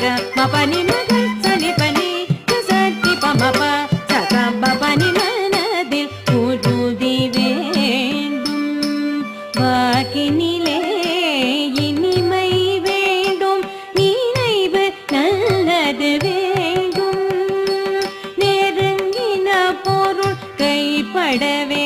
மபனி மகள் சனி பனி சரி பமப சக பபனி மனதில் உறுதி வேண்டும் வாக்கினிலே இனிமை வேண்டும் நினைவு நல்லது வேண்டும் நெருங்கின பொருள் கைப்படவே